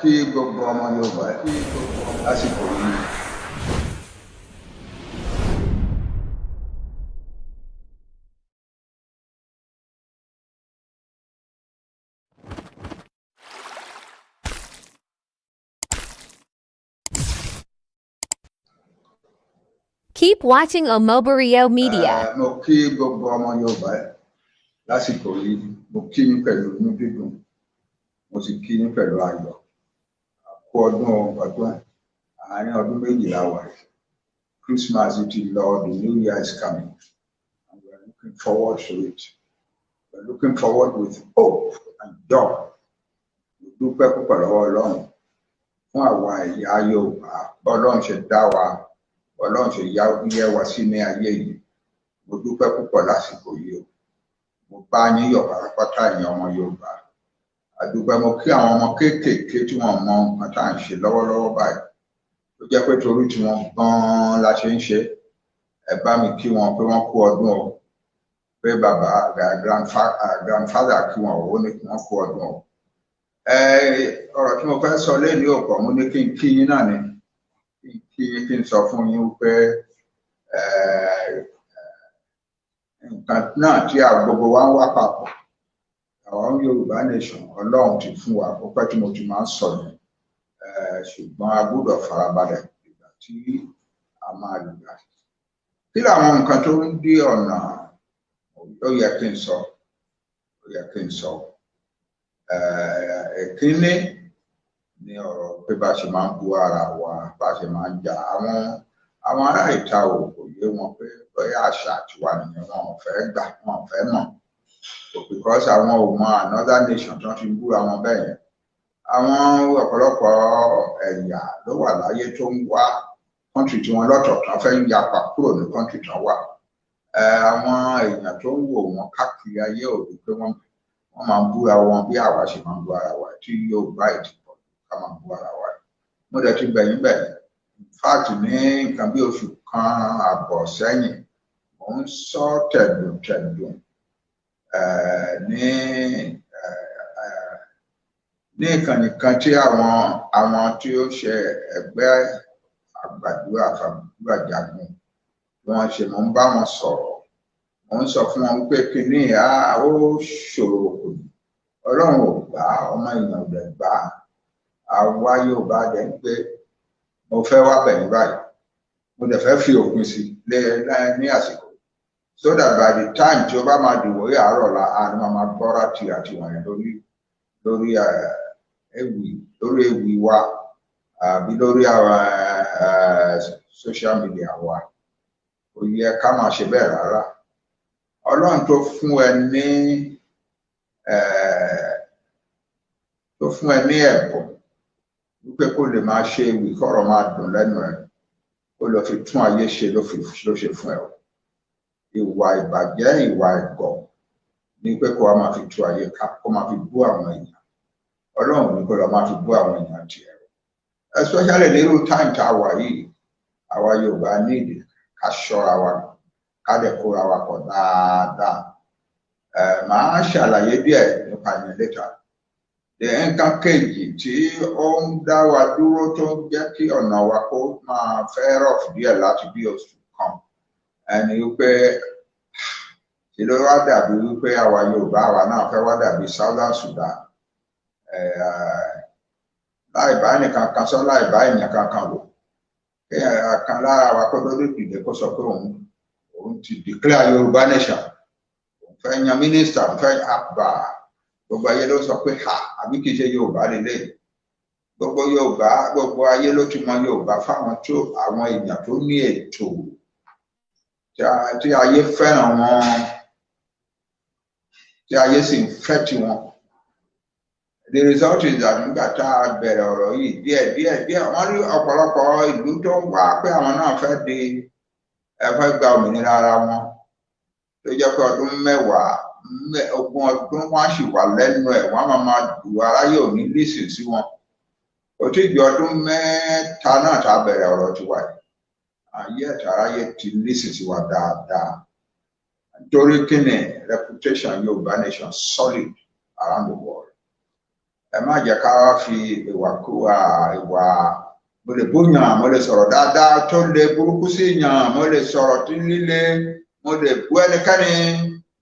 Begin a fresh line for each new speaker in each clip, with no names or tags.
kí gbogbo ọmọ Yorùbá lásìkò yìí.
Keep watching Omoboriowo Media.
Mo kí gbogbo ọmọ Yorùbá lásìkò yìí. Mo kí yín pẹ̀lú inú dídùn. Mo sì kí yín pẹ̀lú ayọ̀. Àkú ọdún àárín ọdún méjìlá wà. Christmas ti lọ, the New Year is coming, and we are looking forward to it. We are looking forward with hope and joy. Mo dúpẹ́ púpọ̀ lọ́wọ́ Ọlọ́run fún àwa ẹ̀yà Yorùbá. Ọlọ́run ṣe dá wa, Ọlọ́run ṣe yẹ wá sí ní ayé yìí. Mo dúpẹ́ púpọ̀ lásìkò yìí o. Mo bá yín yọ̀ pátápátá ẹ̀yin ọmọ Yorùbá. Àdúpẹ́ mo kí àwọn ọmọ kéékèèké tí wọ́n mọ nǹkan tá à ń ṣe lọ́wọ́lọ́wọ́ báyìí. Tó jẹ́ pé torí tí wọ́n gan-an la ṣe ń ṣe. Ẹ bá mi kí wọn pé wọ́n kú ọdún o. Pé bàbá grandfather kí wọn ò ní kí wọ́n kú ọdún o. Ọ̀rọ̀ tí mo fẹ́ sọ lẹ́yìn ọ̀pọ̀ mo ní kí n kí yín náà ni. Kí n sọ fún yín pé nǹkan náà tí gbogbo wa ń wá papọ̀, àwọn Yorùbá Nation, Ọlọ́run ti fún wa, ó pẹ́ tí mo ti máa ń sọ yẹn, ṣùgbọ́n a gbọ́dọ̀ farabalẹ̀ ìgbà tí a máa lò gbà. Kí làwọn nǹkan tó ń dí ọ̀nà ó yẹ kí n sọ? Èkíní ní ọ̀rọ̀ pé bá ṣe máa ń bú ara wa, bá ṣe máa ń jà. Àwọn ará ìta ò kò yé wọn pé bóyá àṣà tiwa nìyẹn, wọn ò fẹ́ gbà, wọn ò fẹ́ mọ̀. Because àwọn ò mọ another nation tó ti ń búra wọn bẹ́ẹ̀ yẹn. Àwọn ọ̀pọ̀lọpọ̀ ẹ̀yà ló wà láyé tó ń wá country tí wọ́n lọ́tọ̀ tán fẹ́ ń yapa kúrò ní country tán wà. Àwọn èèyàn tó ń wò wọ́n káàkiri ayé ò rí pé wọ́n máa ń búra wọn bí àwa ṣe máa ń bú ara wa, tí Yorùbá ìdìbò ká máa ń bú ara wa. Mo dẹ̀ ti bẹ̀yìn bẹ̀yìn. In fact, ní nǹkan bí oṣù kan àbọ̀ sẹ́yìn, mo ń sọ tẹ̀dùn ní ìkànnì kan tí àwọn tí ó ṣe ẹgbẹ́ àgbàdúrà jagun wọ́n ṣe, mo ń bá wọn sọ̀rọ̀. Mo ń sọ fún wọn pé kíní ó ṣòro kò ní. Ọlọ́run ò gbà, ọmọ èèyàn ò dẹ̀ gbà. Àwa Yorùbá dẹ̀ ń pé mo fẹ́ wá bẹ̀yìn báyìí. Mo dẹ̀ fẹ́ fi òpin sí ní àsìkò. So that by the time tí ó bá máa dìbò rí àárọ̀ la, a ní máa gbọ́ra ti àti wọ̀nyí lórí ewì wa àbí lórí àwọn social media wa. Kò yẹ ká máa ṣe bẹ́ẹ̀ rárá. Ọlọ́run tó fún ẹ ní ẹ̀bùn wípé kó lè máa ṣe ewì kọ́rọ̀ máa dùn lẹ́nu ẹ̀, kó lọ fi tún ayé ṣe ló ṣe fún ẹ o. Ìwà ìbàjẹ́, ìwà ẹ̀gọ̀ ní pé kó máa fi tú ayé ká, kó máa fi bú àwọn èèyàn. Ọlọ́run ní kó lọ máa fi bú àwọn èèyàn tiẹ̀. Especially ní irú time tá a wà yìí, àwa Yorùbá nídìí ká ṣọ́ra wa, ká dẹ̀ kóra wa pọ̀ dáadáa. Màá ṣàlàyé díẹ̀ nípa ìyẹn later. Nǹkan kejì tí ó ń dá wa dúró tó ń jẹ́ kí ọ̀nà wa kó máa fẹ́ rọ̀fù díẹ̀ láti bí oṣù kan, ẹni wípé ṣe ló wá dàbí wípé àwa Yorùbá àwa náà fẹ́ wá dàbí Southern Sudan. Láì bá ẹnìkan kan sọ, láì bá èèyàn kankan wò. Kan lára wa kó lórí ìdílé kó sọ pé òun ti declare Yorùbá Nation. Òun fẹ́ yan mínísítà, òun fẹ́ àgbà. Gbogbo ayé ló sọ pé àbí kìí ṣe Yorùbá lélẹ̀. Gbogbo ayé ló ti mọ Yorùbá fáwọn àwọn èèyàn tó ní ètò, tí ayé fẹ́ràn wọn, tí ayé sì ń fẹ́ tiwọn. The result is that nígbà tá a bẹ̀rẹ̀ ọ̀rọ̀ yìí díẹ̀ wọ́n rí ọ̀pọ̀lọpọ̀ ìlú tó ń wá pé àwọn náà fẹ́ gba òmìnira ara wọn. Tó jẹ́ pé ọdún 20 ọdún wọ́n sì wà lẹ́nu ẹ̀, wọ́n máa dù aráyé ò ní lísìn sí wọn. Kò tí ju ọdún 3 náà tá a bẹ̀rẹ̀ ọ̀rọ̀ tiwa yìí. Ayé ẹ̀ta aráyé ti lísìn sí wa dáadáa. Nítorí kíni reputation Yorùbá Nation solid around the world. ẹ má jẹ́ ká wá fi ìwàkúwà ìwà mo lè búyàn mo lè sọ̀rọ̀ dáadáa tó lè burúkú sí yàn mo lè sọ̀rọ̀ tí líle mo lè bú ẹnikẹ́ni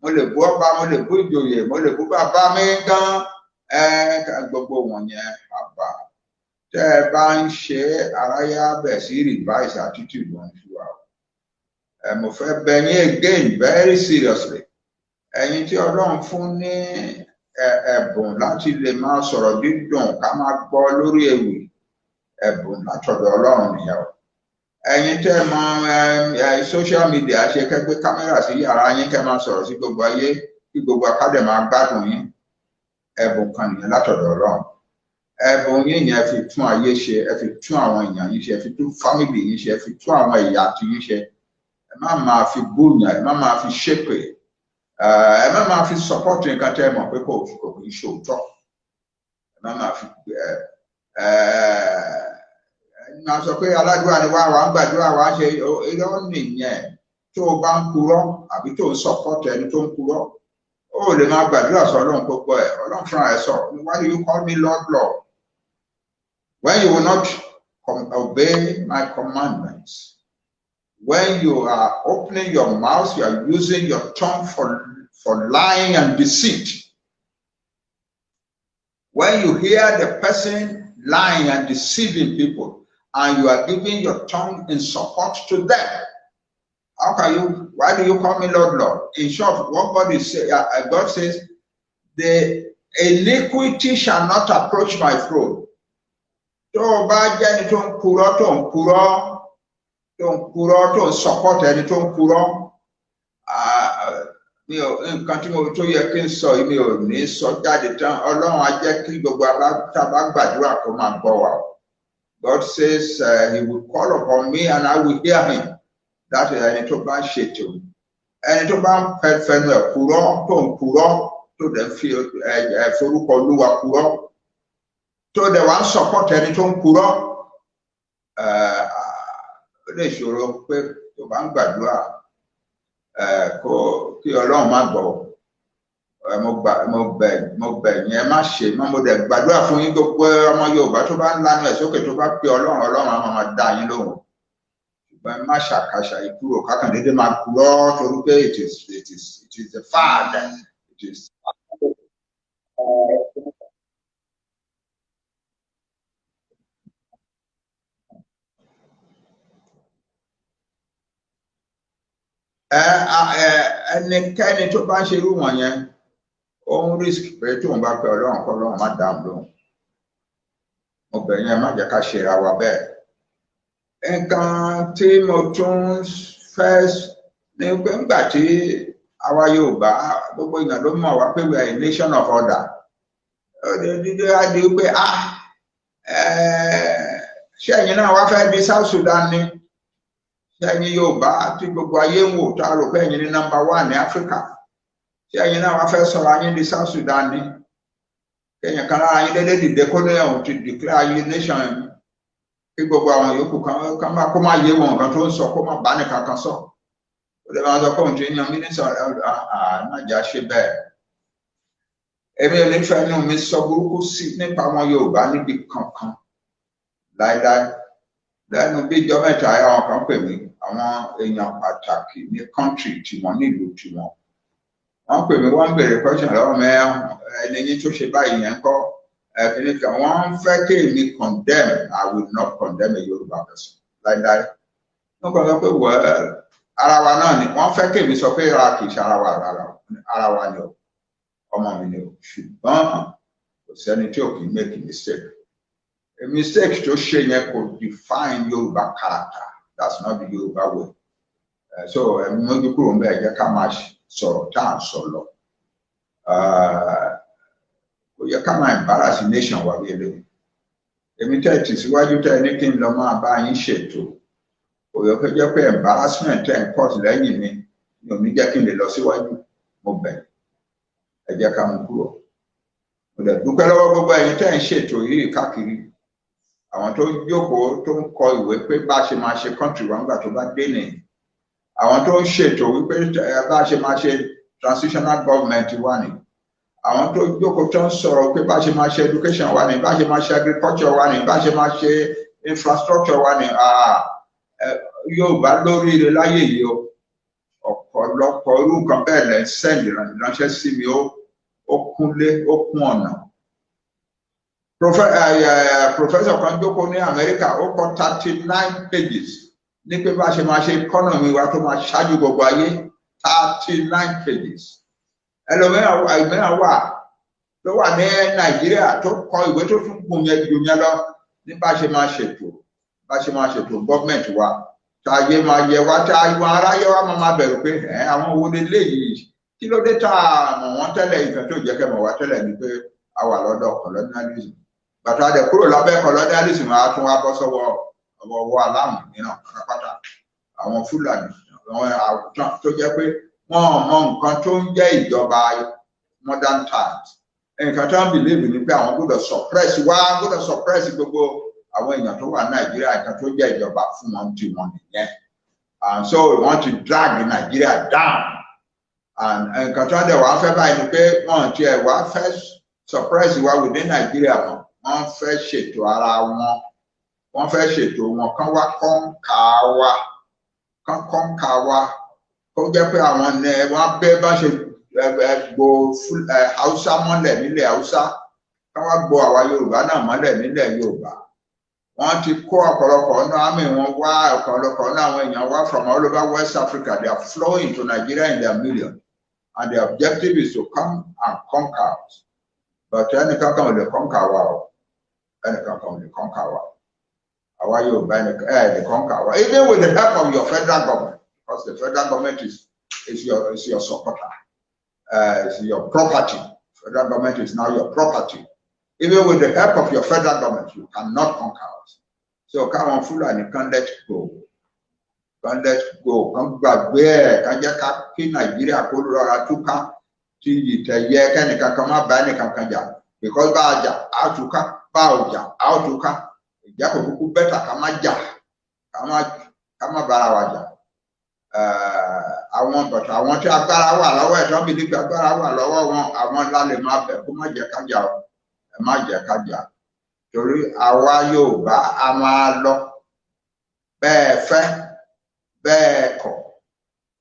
mo lè bú ọba mo lè bú ìjòyè mo lè bú bàbá mi gan gbogbo wọ̀nyẹn àbá tẹ́ ẹ bá ń ṣe aráyá bẹ̀ sí revise attitude wọn sí wa mo fẹ́ bẹ̀ yín again very seriously ẹ̀yin tí Ọlọ́run fún ní ẹ̀bùn láti lè máa sọ̀rọ̀ dídùn ká máa gbọ́ lórí ewì ẹ̀bùn látọ̀dọ̀ Ọlọ́run nìyẹn o ẹ̀yin tẹ́ mọ social media ṣe kẹ́gbẹ́ kámẹ́rà sí yàrá yín kẹ́ máa sọ̀rọ̀ sí gbogbo ayé kí gbogbo akádẹ̀ máa gbádùn yín ẹ̀bùn kan nìyẹn látọ̀dọ̀ Ọlọ́run ẹ̀bùn yín yẹn fi tún ayé ṣe ẹ fi tún àwọn èèyàn yín ṣe ẹ fi tún fámìlì yín ṣe ẹ fi tún àwọn ẹ̀yà tí yín ṣe ẹ má máa fi búyàn ẹ má máa fi ṣépè ẹ má máa fi support nǹkan tẹ́ mọ̀ pé kò kì í ṣòótọ́ ẹ má máa fi máa sọ pé aládùúrà ni wá ń gbàdúrà wá ṣe irọ́ nìyẹn tó o bá ń purọ́ àbí tó ń support ẹni tó ń purọ́ ó lè máa gbàdúrà sọ Ọlọ́run gbogbo ẹ̀ Ọlọ́run fúnra ẹ̀ sọ why do you call me Lord Lord when you will not obey my commandments when you are opening your mouth you are using your tongue for lying and deceit when you hear the person lying and deceiving people and you are giving your tongue in support to them. How can you, why do you call me Lord, Lord? In short, what God is saying, God says, the iniquity shall not approach my throne. Tó o bá jẹ́ ẹni tó ń purọ́, tó ń support ẹni tó ń purọ́, nǹkan tí mo tó yẹ kí n sọ yìí mi ò ní sọ jáde tán, Ọlọ́run á jẹ́ kí gbogbo àbá gbàdúrà kó máa gbọ́ wa. God says he will call upon me and I will hear him. That is ẹni tó bá ń ṣètò. Ẹni tó bá ń fẹnu ẹ̀ purọ́ tó ń purọ́ tó dẹ̀ fi forúkọ Olúwa purọ́ tó dẹ̀ wá ń support ẹni tó ń purọ́. Ó lè ṣòro pé tó bá ń gbàdúrà kí Ọlọ́run má gbọ́. Mo bẹ̀ yín ẹ má ṣe mọ́ mo dẹ̀ gbàdúrà fún yín gbogbo ọmọ Yorùbá tó bá ń lanu ẹ̀ sókè tó bá pe Ọlọ́run á máa dá yín lóhùn ṣùgbọ́n ẹ má ṣàkàṣà ìkúrò kákan déédéé máa kúrò torí pé it is the father it is. Ẹnikẹ́ni tó bá ń ṣe irú wọ̀nyẹn ó ń risk pé tóun bá pe Ọlọ́run kọ́ Ọlọ́run má dáhùn lóhùn mo bẹ̀ yín ẹ má jẹ́ ká ṣe ra wa bẹ́ẹ̀. Nǹkan tí mo tún fẹ́ ní pé ńgbà tí àwa Yorùbá gbogbo èèyàn ló mọ̀ wá pé we are a nation of order dídé á di pé ṣé ẹ̀yin náà wá fẹ́ di South Sudan ni ṣé ẹ̀yin Yorùbá tí gbogbo ayé ń wò tá a rò pé ẹ̀yin ní number 1 ní Áfíríkà ṣé ẹ̀yin náà wá fẹ́ sọ̀rọ̀ ayé di South Sudan ni kẹ́yìn kan lára yín dédé dìde kó ní ọ̀hún ti declare ayé nation kí gbogbo àwọn yòókù kan kó má yé wọn nǹkan tó ń sọ kó má bá nìkan kan sọ ó lè máa sọ pé òun ti yan mínísítà ànájà ṣe bẹ́ẹ̀ èmi ò ní fẹ́ inú mi sọ burúkú sí nípa àwọn Yorùbá níbi kankan láíláí lẹ́nu bí ìjọ mẹ́ta àwọn kan pè mí àwọn èèyàn pàtàkì ní kọ́ńtì tiwọn nílùú tiwọn wọ́n pè mí wọ́n ń béèrè question lọ́wọ́ mi ẹni yín tó ṣe báyìí yẹn kọ́ ẹ̀fìn kan wọ́n fẹ́ kí èmi condemn I will not condemn a Yorùbá person láíláí wọ́n kàn sọ pé ara wa náà ni wọ́n fẹ́ kí èmi sọ pé ara kì í ṣe ara wa ni o ọmọ mi ni o ṣùgbọ́n kò sẹ́ni tí ò kì í make a mistake a mistake tó ṣe yẹn kò define Yorùbá character that's not the Yorùbá way so ẹ̀mí mójú kúrò ń bẹ̀ jẹ́ ká máa sọ̀rọ̀ tá à ń sọ lọ kò yẹ ká máa embarrass nation wa bí eléyìí èmi tẹ́ ti síwájú tẹ́ ní kí n lọ máa bá yín ṣètò kò yẹ kó jẹ́ pé embarrassment tẹ́ ń pọ̀ lẹ́yìn mi ni ò ní jẹ́ kí n lè lọ síwájú mo bẹ̀ ẹ jẹ́ ká mú kúrò mo dẹ̀ dúpẹ́ lọ́wọ́ gbogbo ẹ̀yin tẹ́ ń ṣètò yìí káàkiri àwọn tó jókòó tó ń kọ ìwé pé bá a ṣe máa ṣe country wa nígbà tó bá dé nìyí àwọn tó ń ṣètò wípé bá a ṣe máa ṣe transitional government wà ní àwọn tó jókòó tó ń sọ̀rọ̀ pé bá ṣe máa ṣe education wa ni, bá ṣe máa ṣe agriculture wa ni, bá ṣe máa ṣe infrastructure wa ni, Yorùbá lóríire láyé yìí o. Ọ̀pọ̀lọpọ̀ irú nǹkan bẹ́ẹ̀ lẹ́ sẹ́ǹdì ránṣẹ́ sí mi, ó kúnlé, ó kún ọ̀nà. Professor kan jókòó ní Amẹ́ríkà, ó kọ 39 pages ní pé bá ṣe máa ṣe economy wa tó máa ṣáájú gbogbo ayé, 39 pages. Ẹlòmíràn wà tó wà ní Nàìjíríà tó kọ ìwé tó tún gùn yẹn lọ ní bá ṣe máa ṣètò gọ́ọ̀mẹ̀ntì wa. Táyé máa yẹ wá, táwọn aráyé wa máa bẹ̀rù pé àwọn owó lélé yìí, kí ló dé tá a mọ̀ wọ́n tẹ́lẹ̀, ìfẹ́ tó jẹ́ kẹ́ mọ̀ wá tẹ́lẹ̀ ni pé a wà lọ́dọ̀ colonialism. Bàtà dẹ̀ kúrò lábẹ́ colonialism, a tún wá bọ́ sọ́wọ́ ọwọ́ aláàmù mìíràn pátápátá. Àwọn Fúlàní, àwọn tó jẹ́ pé wọ́n mọ nǹkan tó ń jẹ́ ìjọba modern times. Nǹkan tó ń believe ni pé àwọn gbọ́dọ̀ suppress gbogbo àwọn èèyàn tó wà Nàìjíríà, nǹkan tó jẹ́ ìjọba fún wọn tí wọ́n nìyẹn. And so we want to drag Nigeria down. And nǹkan tó ń dẹ̀ wá fẹ́ báyìí ni pé wọ́n ti ẹ̀ wá fẹ́ suppress wa within Nigeria mọ́. Wọ́n fẹ́ ṣètò ara wọn, wọ́n fẹ́ ṣètò wọn, kán wá kọ́ńkà wa, kó jẹ́ pé àwọn wọ́n bẹ́ bá ṣe gbo Haúsá mọ́lẹ̀ nílẹ̀ Haúsá, kán wá gbo àwa Yorùbá náà mọ́lẹ̀ nílẹ̀ Yorùbá. Wọ́n ti kó ọ̀pọ̀lọpọ̀ ọ̀nà àmì wọn wá, ọ̀pọ̀lọpọ̀ ọ̀nà àwọn èèyàn wá from all over West Africa. They are flowing to Nigeria in their millions, and their objective is to come and conquer us. But ẹnìkan kan ò lè conquer wa o. Ẹnìkan kan ò lè conquer wa. Àwa Yorùbá lè conquer wa. Even with the help of your federal government, because the federal government is your supporter. It's your property. Federal government is now your property. Even with the help of your federal government, you cannot conquer us. So káwọn Fúlàní kan let go. Kan gbàgbé ẹ̀, kan jẹ́ kí Nàìjíríà kó lọ́ra túká, tí ìtẹ̀yẹ kẹ́nìkan kan má bá ẹnìkan kan jà. Because bá a jà, á túká, bá a jà, á túká. Ìjà kò kúkú bẹ́tà ká má jà, ká má bára wa jà. Àwọn tí agbára wà lọ́wọ́ ẹ̀, tó ń bí nípa agbára wà lọ́wọ́ wọn, àwọn ńlá lè má bẹ̀ kó má jẹ́ ká jà o. Ẹ má jẹ́ ká jà. Torí àwa Yorùbá a máa lọ bẹ́ẹ̀ fẹ́ bẹ́ẹ̀ kọ̀.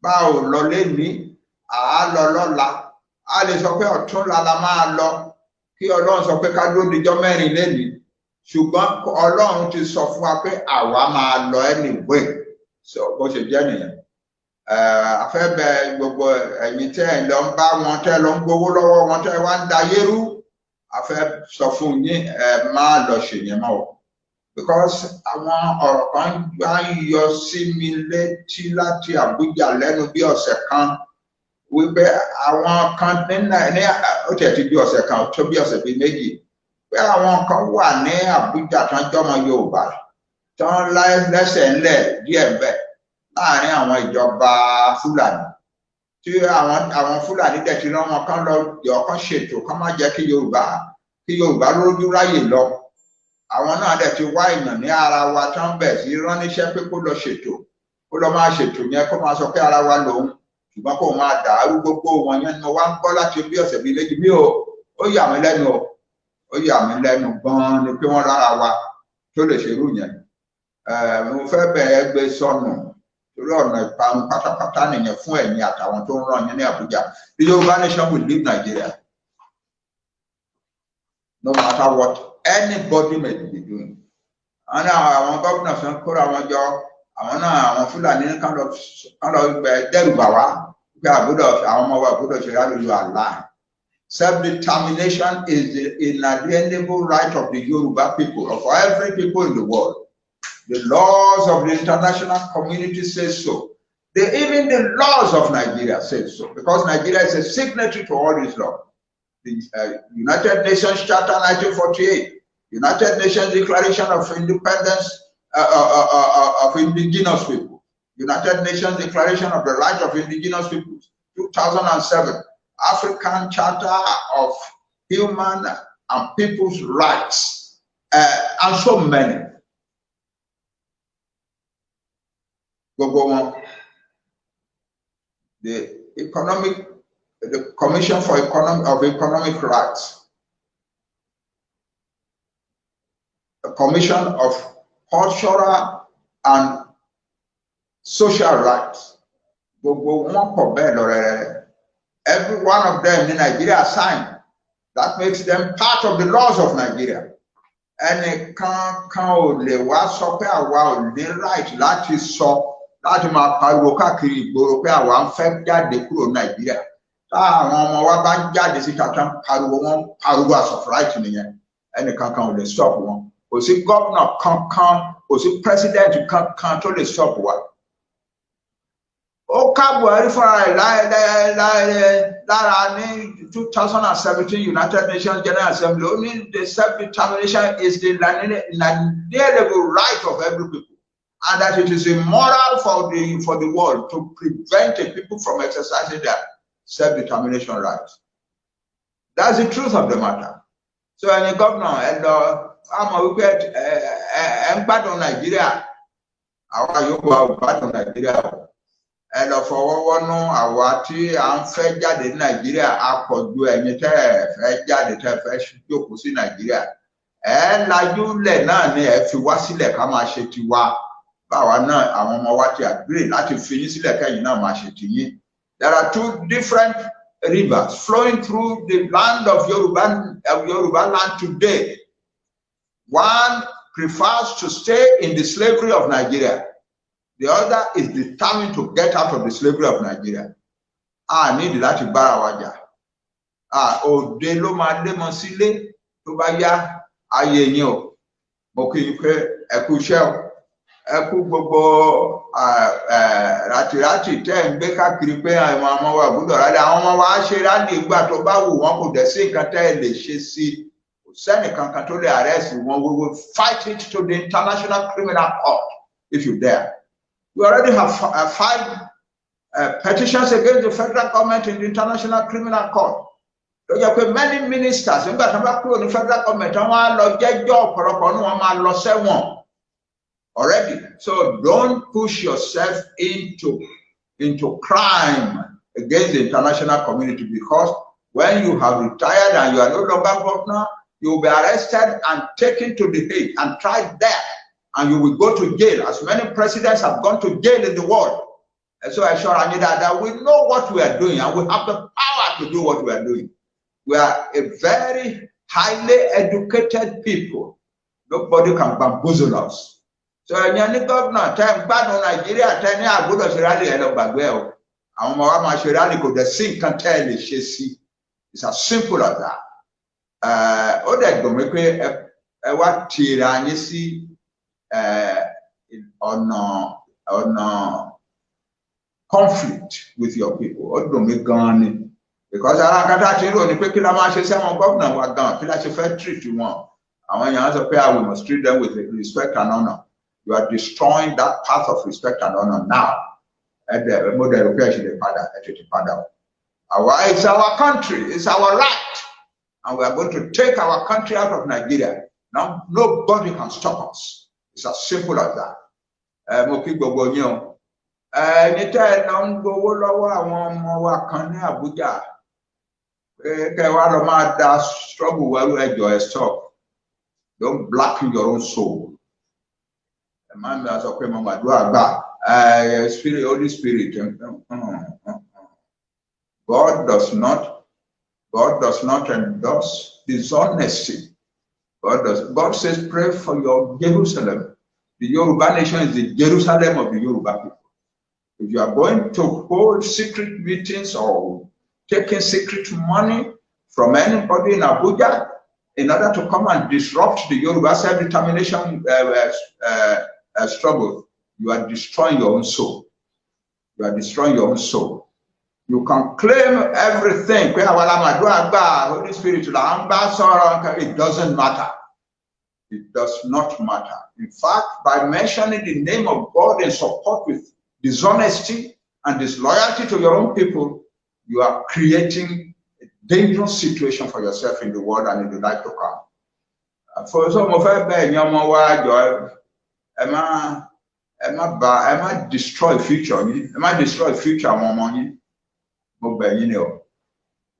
Báwo lọ lénìí, àá lọ lọ́la. A lè sọ pé ọ̀túnla la máa lọ, kí Ọlọ́run sọ pé ká dúró dijọ́ mẹ́rin lénìí. Ṣùgbọ́n Ọlọ́run ti sọ fún wa pé àwa máa lọ anyway. So bó ṣe jẹ́ nìyẹn. Afẹ́ bẹ gbogbo ẹ̀yin tẹ́ ẹ̀ lọ ń bá wọn, tẹ́ lọ ń gbowó lọ́wọ́ wọn, tẹ́ wá ń da yérú. Afẹ́ sọ fún yín má lọ ṣèyẹn mọ́ o. Because àwọn ọ̀rọ̀ kan gbá yọ sí mi létí láti Àbújá lẹ́nu bí ọ̀sẹ̀ kan, wípé àwọn kan ní ó tẹ̀ ti bí ọ̀sẹ̀ kan tó bí ọ̀sẹ̀ bíi méjì, pé àwọn kan wà ní Àbújá tán jọmọ Yorùbá tán lẹ́sẹ̀ ńlẹ̀ díẹ̀ bẹ́ẹ̀ láàrin àwọn ìjọba Fúlàní, tí àwọn Fúlàní dẹ̀ ti rán wọn kán lọ jọ kán ṣètò kán má jẹ́ kí Yorùbá lójú ráyè lọ. Àwọn náà dẹ̀ ti wá ìyàn ní ara wa tán bẹ̀ sí rán níṣẹ́ pé kó lọ ṣètò, kó lọ máa ṣètò yẹn, kó máa sọ pé ara wa lòun, ṣùgbọ́n kó máa dàrú gbogbo wọn yẹn ni mo wá ń gbọ́ láti bí ọ̀sẹ̀ bíi méjì. Ó yà mí lẹ́nu o, ó yà mí lẹ́nu gan-an ni pé wọ́n lára wa tó lè ṣerú yẹn. Mo fẹ́ bẹ̀rẹ̀ gbé sọnù torí ọ̀nà ìparun pátápátá nìyẹn fún ẹ̀yin àtàwọn tó ń rán yín ní Àbújá. The Yorùbá Nation will leave Nigeria, no matter what anybody may be doing. Àwọn gómìnà fẹ́ kóra wọn jọ, àwọn Fúlàní kán lọ dẹ́rù bà wá pé àwọn ọmọ wa àbúdọ̀ ṣe rálùlù àlá. Self-determination is the inalienable right of the Yoruba people, of every people in the world. The laws of the international community say so. Even the laws of Nigeria say so, because Nigeria is a signatory to all these laws. The United Nations Charter 1948, United Nations Declaration of Independence of Indigenous People, United Nations Declaration of the Right of Indigenous Peoples, 2007, African Charter of Human and People's Rights, and so many. Gbogbo wọn, the economic the Commission for Economic Rights, the Commission of Cultural and Social Rights. Every one of them in Nigeria signed. That makes them part of the laws of Nigeria. And kan ò lè wá sọ pé àwa ò ní right láti sọ láti máa pariwo káàkiri ìgboro pé àwa ń fẹ́ jáde kúrò Nàìjíríà. Tá àwọn ọmọ wa bá ń jáde síta tán pariwo wọn pariwo as of right nìyẹn. Ẹnìkan kan ò lè stop wọn. Kò sí gómìnà kankan, kò sí president kankan tó lè stop wa. Ó ká Buhari fúnra rẹ̀ lára ní 2017 United Nations General Assembly. Only the self-determination is the inalienable right of every people, and that it is immoral for the world to prevent a people from exercising their self-determination rights. That's the truth of the matter. So any governor and I'm a wicked and bad on Nigeria. Our Yoruba bad on Nigeria. And of our no, our tea and fair jáde Nigeria, I could do any fair jáde fresh joke in Nigeria. And like you let none if you was like a machetiwa, Bawana, and Mawati agree, not to finish like a macheti. There are two different rivers flowing through the land of Yoruba land today. One prefers to stay in the slavery of Nigeria. The other is determined to get out of the slavery of Nigeria. I need that to Barawaja. Òde ló máa dé mọ́ sílé tó bá yá ayé yín o. Mo kí yín pé ẹ kú iṣẹ́ o. Ẹ kú gbogbo ràtìràtì tẹ́ ń gbé káàkiri pé àwọn ọmọ wa gbọ́dọ̀ rálẹ̀. Àwọn ọmọ wa ṣe rálẹ̀ ìgbà tó bá wù wọ́n kò dẹ̀ sí nǹkan tẹ́ ẹ lè ṣe sí. Kò sẹ́nì kankan tó lè arrest wọn. We will fight it to the International Criminal Court if you dare. We already have filed petitions against the federal government in the International Criminal Court. Many ministers, in the federal government, already. So don't push yourself into crime against the international community, because when you have retired and you are no longer governor, you will be arrested and taken to the Hague and tried there. And you will go to jail, as many presidents have gone to jail in the world. And so I assure you that we know what we are doing, and we have the power to do what we are doing. We are a very highly educated people. Nobody can bamboozle us. So any governor, time bad on Nigeria, tell me I go to Sierra Leone Bagwell. And Mama Sierra Leone, the sink can tell you, it's as simple as that. Oda Gomekwe, what Tirani see. On conflict with your people, because I we must treat them with respect and honor. You are destroying that path of respect and honor now. And the model it's our country, it's our right, and we are going to take our country out of Nigeria. Now nobody can stop us. It's as simple as that. Mo kí gbogbo yín o. Ní tẹ́ ẹ lọ ń gbowó lọ́wọ́ àwọn ọmọ wa kan ní Abuja. Kẹ́ wá lọ máa da struggle wẹ́rú ẹjọ́ ẹ stop. Don't blacken your own soul. Ẹ máa ń bá sọ pé mo gbàdúrà gbà. Spirit, Holy Spirit. God does not endorse dishonesty. God says, pray for your Jerusalem. The Yoruba Nation is the Jerusalem of the Yoruba people. If you are going to hold secret meetings or taking secret money from anybody in Abuja in order to come and disrupt the Yoruba self-determination struggle, you are destroying your own soul. You are destroying your own soul. You can claim everything. Holy Spirit, it doesn't matter. It does not matter. In fact, by mentioning the name of God in support with dishonesty and disloyalty to your own people, you are creating a dangerous situation for yourself in the world and in the life to come. For some of us, Emma destroy future. Emma destroy future.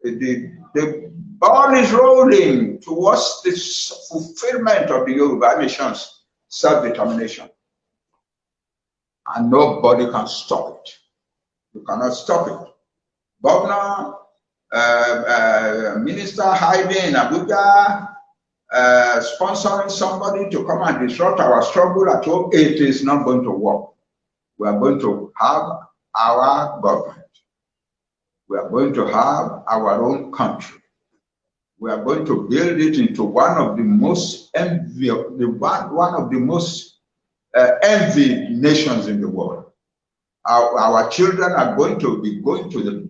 The ball is rolling towards the fulfillment of the Yoruba Nation's self-determination. And nobody can stop it. You cannot stop it. Governor, minister hiding in Abuja, sponsoring somebody to come and disrupt our struggle at home, it is not going to work. We are going to have our government. We are going to have our own country. We are going to build it into one of the most envied nations in the world. Our children are going to be going to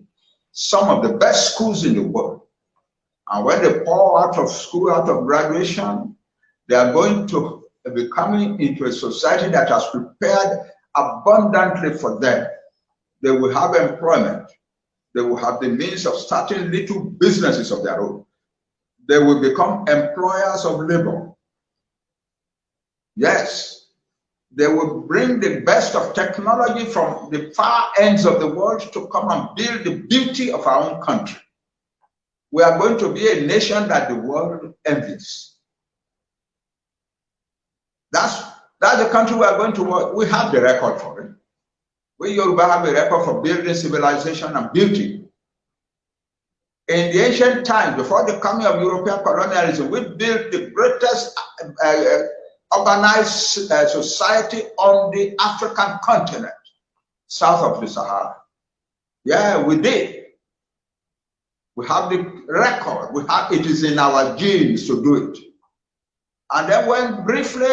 some of the best schools in the world. And when they pour out of school, out of graduation, they are going to be coming into a society that has prepared abundantly for them. They will have employment. They will have the means of starting little businesses of their own. They will become employers of labor. Yes, they will bring the best of technology from the far ends of the world to come and build the beauty of our own country. We are going to be a nation that the world envies. That's the country we are going to work. We have the record for it. We Yoruba have a record for building civilization and beauty. In the ancient times, before the coming of European colonialism, we built the greatest organized society on the African continent, south of the Sahara. Yeah, we did. We have the record. It is in our genes to do it. And then when briefly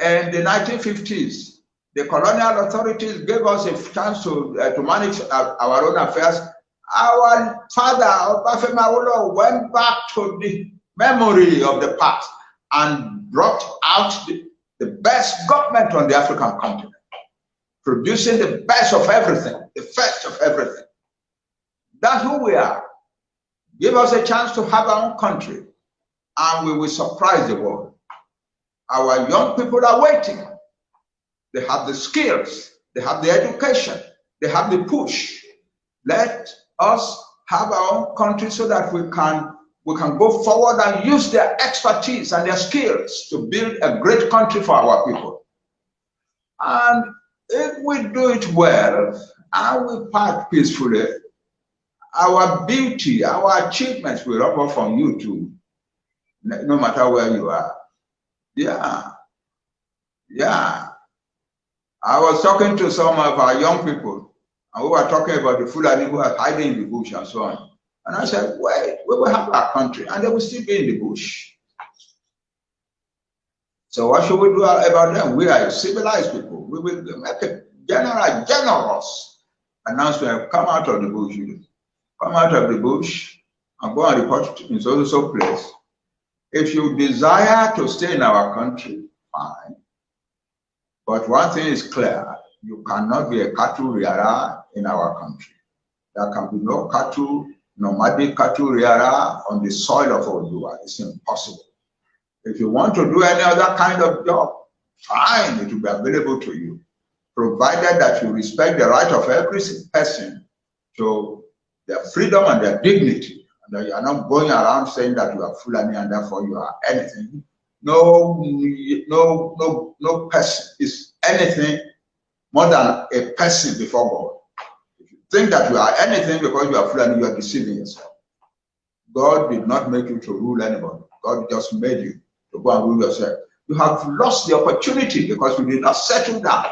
in the 1950s, the colonial authorities gave us a chance to manage our own affairs, our father, Obafemi Awolowo, went back to the memory of the past and brought out the best government on the African continent, producing the best of everything, the first of everything. That's who we are. Give us a chance to have our own country, and we will surprise the world. Our young people are waiting. They have the skills, they have the education, they have the push. Let us have our own country so that we can go forward and use their expertise and their skills to build a great country for our people. And if we do it well and we part peacefully, our beauty, our achievements will rub off on you too, no matter where you are. Yeah. I was talking to some of our young people, and we were talking about the Fulani who are hiding in the bush and so on. And I said, wait, we will have our country, and they will still be in the bush. So what should we do about them? We are civilized people. We will make a generous announcement. Come out of the bush. Come out of the bush and go and report in so place. If you desire to stay in our country, fine. But one thing is clear, you cannot be a cattle rearer in our country. There can be no cattle, nomadic cattle rearer on the soil of Oduwa. It's impossible. If you want to do any other kind of job, fine, it will be available to you, provided that you respect the right of every person to their freedom and their dignity, and that you are not going around saying that you are Fulani and therefore you are anything. No person is anything more than a person before God. If you think that you are anything because you are Fulani, you are deceiving yourself. God did not make you to rule anybody. God just made you to go and rule yourself. You have lost the opportunity because you did not settle down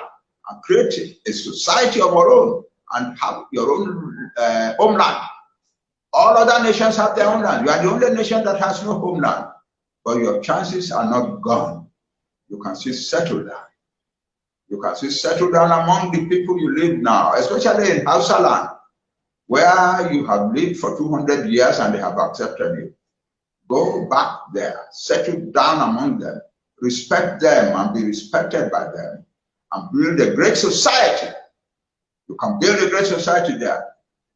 and create a society of your own and have your own homeland. All other nations have their own land. You are the only nation that has no homeland. But your chances are not gone. You can still settle down. You can still settle down among the people you live now, especially in Hausa land, where you have lived for 200 years and they have accepted you. Go back there, settle down among them, respect them and be respected by them, and build a great society. You can build a great society there.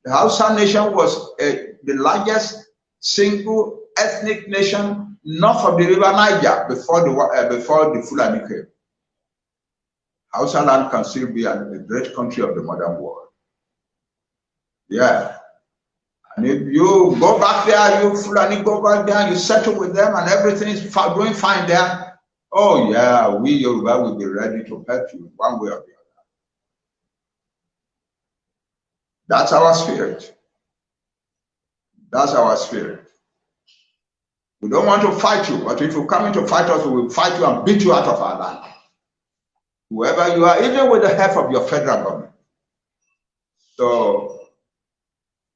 The Hausa nation was the largest single ethnic nation north of the river Niger before the Fulani came. Hausa land can still be a great country of the modern world. Yeah. And if you go back there, you Fulani go back there, you settle with them, and everything is doing fine there. Oh yeah, we Yoruba will be ready to help you one way or the other. That's our spirit. That's our spirit. We don't want to fight you, but if you come in to fight us, we will fight you and beat you out of our land. Whoever you are, even with the help of your federal government. So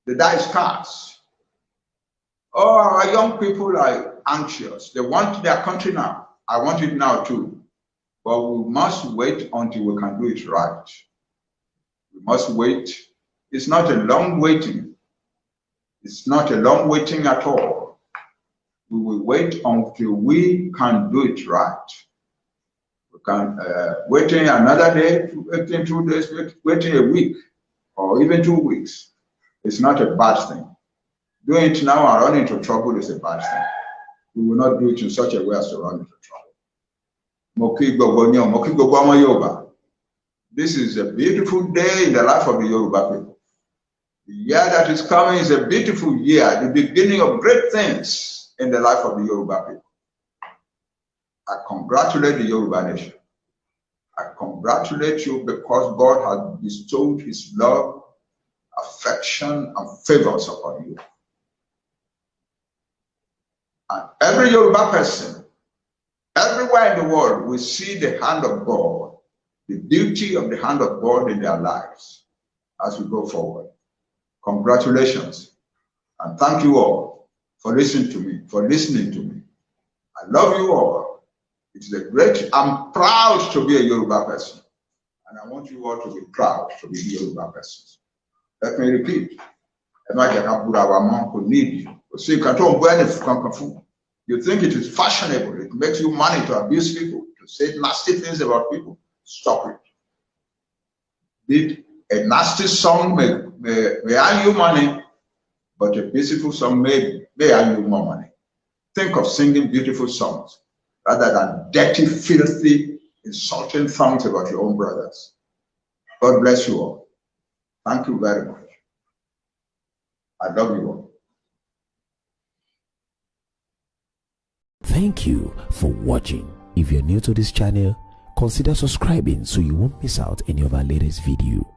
the die is cast. Oh, our young people are anxious. They want their country now. I want it now too. But we must wait until we can do it right. We must wait. It's not a long waiting. It's not a long waiting at all. We will wait until we can do it right. We can waiting another day, waiting 2 days, waiting a week, or even 2 weeks. It's not a bad thing. Doing it now and running into trouble is a bad thing. We will not do it in such a way as to run into trouble. This is a beautiful day in the life of the Yoruba people. The year that is coming is a beautiful year, the beginning of great things in the life of the Yoruba people. I congratulate the Yoruba Nation. I congratulate you because God has bestowed his love, affection, and favors upon you. And every Yoruba person, everywhere in the world, will see the hand of God, the beauty of the hand of God in their lives as we go forward. Congratulations, and thank you all for listening to me, I love you all. It's a great, I'm proud to be a Yoruba person, and I want you all to be proud to be Yoruba persons. Let me repeat. You think it is fashionable, it makes you money to abuse people, to say nasty things about people. Stop it. Did a nasty song may earn you money, but a beautiful song may earn you more money. Think of singing beautiful songs rather than dirty, filthy, insulting songs about your own brothers. God bless you all. Thank you very much. I love you all.
Thank you for watching. If you're new to this channel, consider subscribing so you won't miss out any of our latest video.